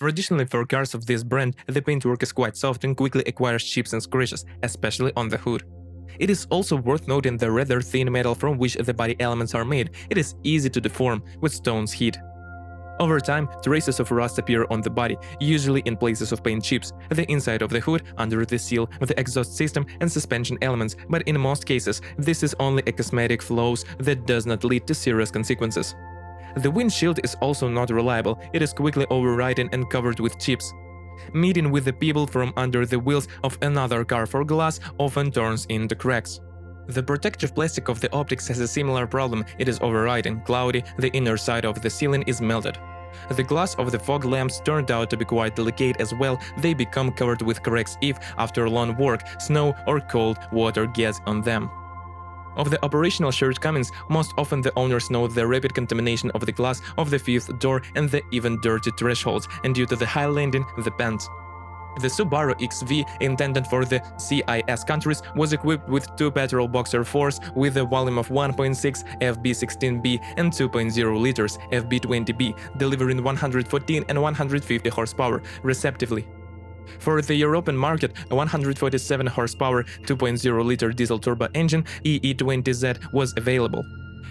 Traditionally, for cars of this brand, the paintwork is quite soft and quickly acquires chips and scratches, especially on the hood. It is also worth noting the rather thin metal from which the body elements are made. It is easy to deform with stone's heat. Over time, traces of rust appear on the body, usually in places of paint chips, the inside of the hood, under the seal, the exhaust system and suspension elements, but in most cases, this is only a cosmetic flaws that does not lead to serious consequences. The windshield is also not reliable, it is quickly overridden and covered with chips. Meeting with the pebble from under the wheels of another car for glass often turns into cracks. The protective plastic of the optics has a similar problem, it is overridden, cloudy, the inner side of the ceiling is melted. The glass of the fog lamps turned out to be quite delicate as well, they become covered with cracks if, after long work, snow or cold water gets on them. Of the operational shortcomings, most often the owners note the rapid contamination of the glass of the fifth door and the even dirty thresholds, and due to the high landing, the pants. The Subaru XV, intended for the CIS countries, was equipped with two petrol boxer 4s with a volume of 1.6 FB16B and 2.0 liters FB20B, delivering 114 and 150 horsepower, respectively. For the European market, a 147 horsepower 2.0-liter diesel turbo engine EE20Z was available.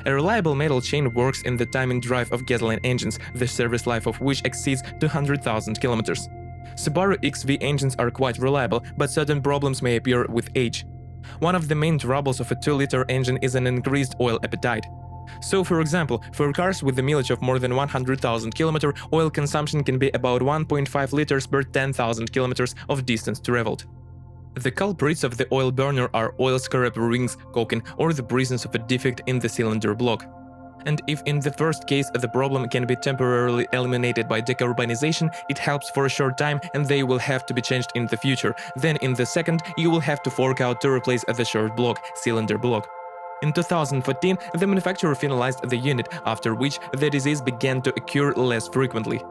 A reliable metal chain works in the timing drive of gasoline engines, the service life of which exceeds 200,000 kilometers. Subaru XV engines are quite reliable, but certain problems may appear with age. One of the main troubles of a 2-liter engine is an increased oil appetite. So, for example, for cars with a mileage of more than 100,000 km, oil consumption can be about 1.5 liters per 10,000 km of distance traveled. The culprits of the oil burner are oil scrap rings, coking, or the presence of a defect in the cylinder block. And if in the first case the problem can be temporarily eliminated by decarbonization, it helps for a short time and they will have to be changed in the future, then in the second you will have to fork out to replace the short block, cylinder block. In 2014, the manufacturer finalized the unit, after which the disease began to occur less frequently.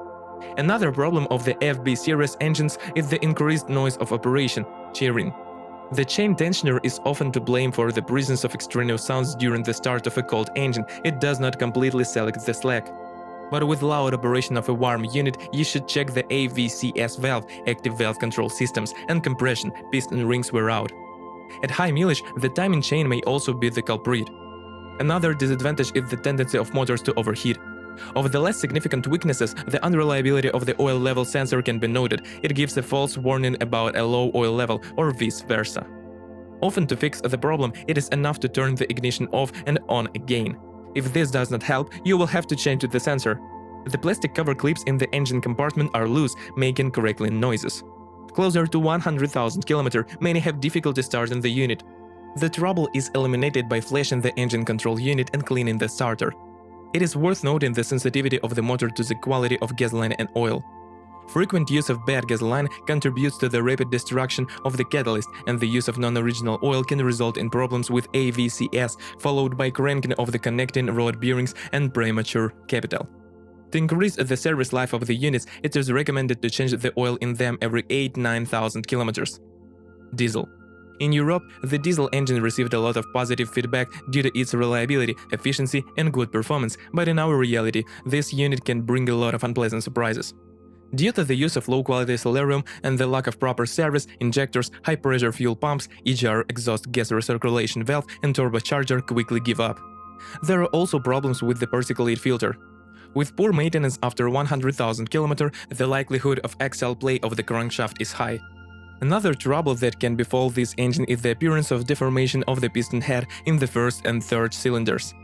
Another problem of the FB series engines is the increased noise of operation, cheering. The chain tensioner is often to blame for the presence of extraneous sounds during the start of a cold engine, it does not completely select the slack. But with loud operation of a warm unit, you should check the AVCS valve, active valve control systems, and compression, piston rings wear out. At high mileage, the timing chain may also be the culprit. Another disadvantage is the tendency of motors to overheat. Of the less significant weaknesses, the unreliability of the oil level sensor can be noted, it gives a false warning about a low oil level or vice versa. Often to fix the problem, it is enough to turn the ignition off and on again. If this does not help, you will have to change the sensor. The plastic cover clips in the engine compartment are loose, making crackling noises. Closer to 100,000 km, many have difficulty starting the unit. The trouble is eliminated by flashing the engine control unit and cleaning the starter. It is worth noting the sensitivity of the motor to the quality of gasoline and oil. Frequent use of bad gasoline contributes to the rapid destruction of the catalyst, and the use of non-original oil can result in problems with AVCS, followed by cranking of the connecting rod bearings and premature capital. To increase the service life of the units, it is recommended to change the oil in them every 8–9,000 km. Diesel. In Europe, the diesel engine received a lot of positive feedback due to its reliability, efficiency, and good performance, but in our reality, this unit can bring a lot of unpleasant surprises. Due to the use of low-quality solarium and the lack of proper service, injectors, high-pressure fuel pumps, EGR exhaust gas recirculation valve, and turbocharger quickly give up. There are also problems with the particulate filter. With poor maintenance after 100,000 km, the likelihood of axial play of the crankshaft is high. Another trouble that can befall this engine is the appearance of deformation of the piston head in the first and third cylinders.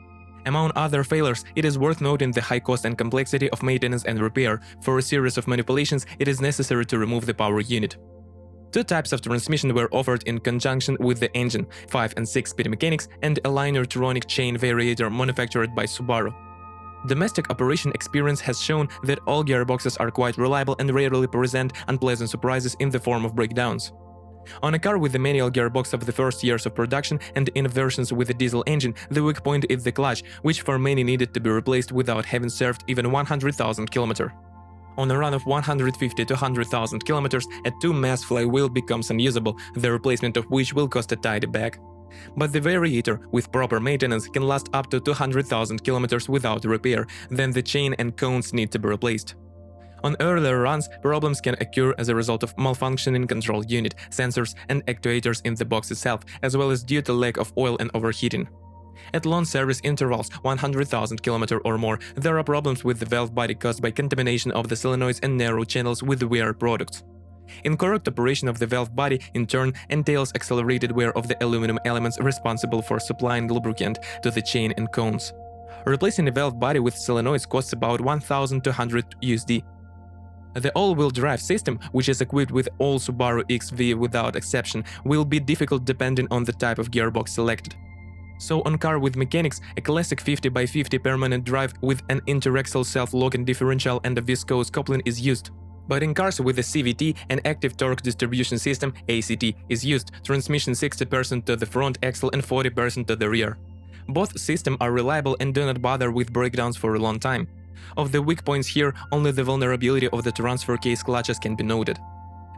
Among other failures, it is worth noting the high cost and complexity of maintenance and repair. For a series of manipulations, it is necessary to remove the power unit. Two types of transmission were offered in conjunction with the engine, 5- and 6-speed mechanics and a linear-tronic chain variator manufactured by Subaru. Domestic operation experience has shown that all gearboxes are quite reliable and rarely present unpleasant surprises in the form of breakdowns. On a car with the manual gearbox of the first years of production and in versions with a diesel engine, the weak point is the clutch, which for many needed to be replaced without having served even 100,000 km. On a run of 150 to 100,000 km, a 2-mass flywheel becomes unusable, the replacement of which will cost a tidy bag. But the variator, with proper maintenance, can last up to 200,000 km without repair, then the chain and cones need to be replaced. On earlier runs, problems can occur as a result of malfunctioning control unit, sensors, and actuators in the box itself, as well as due to lack of oil and overheating. At long service intervals, 100,000 km or more, there are problems with the valve body caused by contamination of the solenoids and narrow channels with wear products. Incorrect operation of the valve body, in turn, entails accelerated wear of the aluminum elements responsible for supplying lubricant to the chain and cones. Replacing a valve body with solenoids costs about $1,200. The all-wheel drive system, which is equipped with all Subaru XV without exception, will be difficult depending on the type of gearbox selected. So on car with mechanics, a classic 50x50 permanent drive with an interaxial self-locking differential and a viscose coupling is used. But in cars with a CVT, an active torque distribution system (ACT) is used, transmission 60% to the front axle and 40% to the rear. Both systems are reliable and do not bother with breakdowns for a long time. Of the weak points here, only the vulnerability of the transfer case clutches can be noted.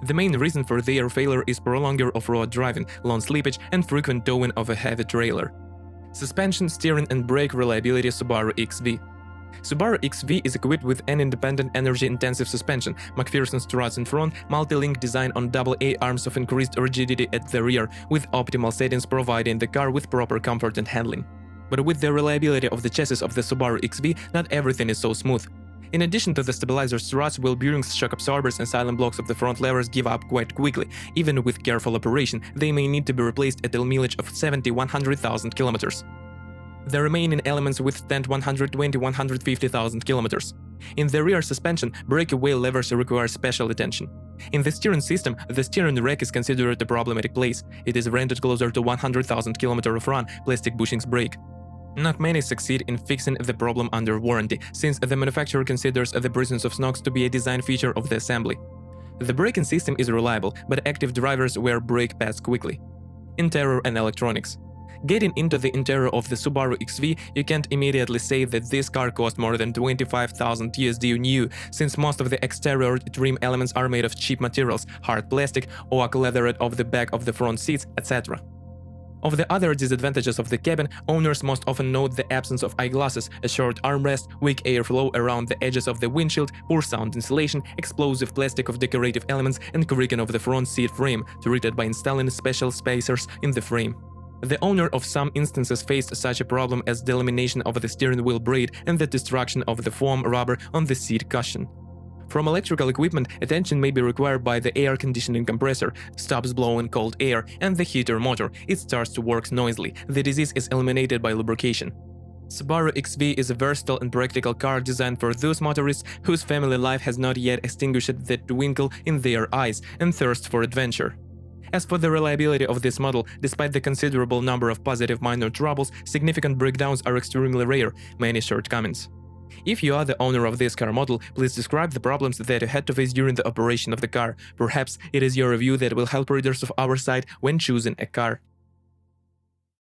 The main reason for their failure is prolonged off-road driving, long slippage, and frequent towing of a heavy trailer. Suspension, steering, and brake reliability. Subaru XV. Subaru XV is equipped with an independent energy-intensive suspension, McPherson struts in front, multi-link design on AA arms of increased rigidity at the rear, with optimal settings providing the car with proper comfort and handling. But with the reliability of the chassis of the Subaru XV, not everything is so smooth. In addition to the stabilizer struts, wheel bearings, shock absorbers, and silent blocks of the front levers give up quite quickly. Even with careful operation, they may need to be replaced at a mileage of 70–100,000 km. The remaining elements withstand 120–150,000 km. In the rear suspension, breakaway levers require special attention. In the steering system, the steering rack is considered a problematic place. It is rendered closer to 100,000 km of run, plastic bushings break. Not many succeed in fixing the problem under warranty, since the manufacturer considers the presence of knocks to be a design feature of the assembly. The braking system is reliable, but active drivers wear brake pads quickly. Interior and electronics. Getting into the interior of the Subaru XV, you can't immediately say that this car cost more than $25,000 new, since most of the exterior trim elements are made of cheap materials, hard plastic, oak leatherette of the back of the front seats, etc. Of the other disadvantages of the cabin, owners most often note the absence of eyeglasses, a short armrest, weak airflow around the edges of the windshield, poor sound insulation, explosive plastic of decorative elements, and creaking of the front seat frame, treated by installing special spacers in the frame. The owner of some instances faced such a problem as delamination of the steering wheel braid and the destruction of the foam rubber on the seat cushion. From electrical equipment, attention may be required by the air conditioning compressor, stops blowing cold air, and the heater motor. It starts to work noisily. The disease is eliminated by lubrication. Subaru XV is a versatile and practical car designed for those motorists whose family life has not yet extinguished the twinkle in their eyes and thirst for adventure. As for the reliability of this model, despite the considerable number of positive minor troubles, significant breakdowns are extremely rare, many shortcomings. If you are the owner of this car model, please describe the problems that you had to face during the operation of the car. Perhaps it is your review that will help readers of our site when choosing a car.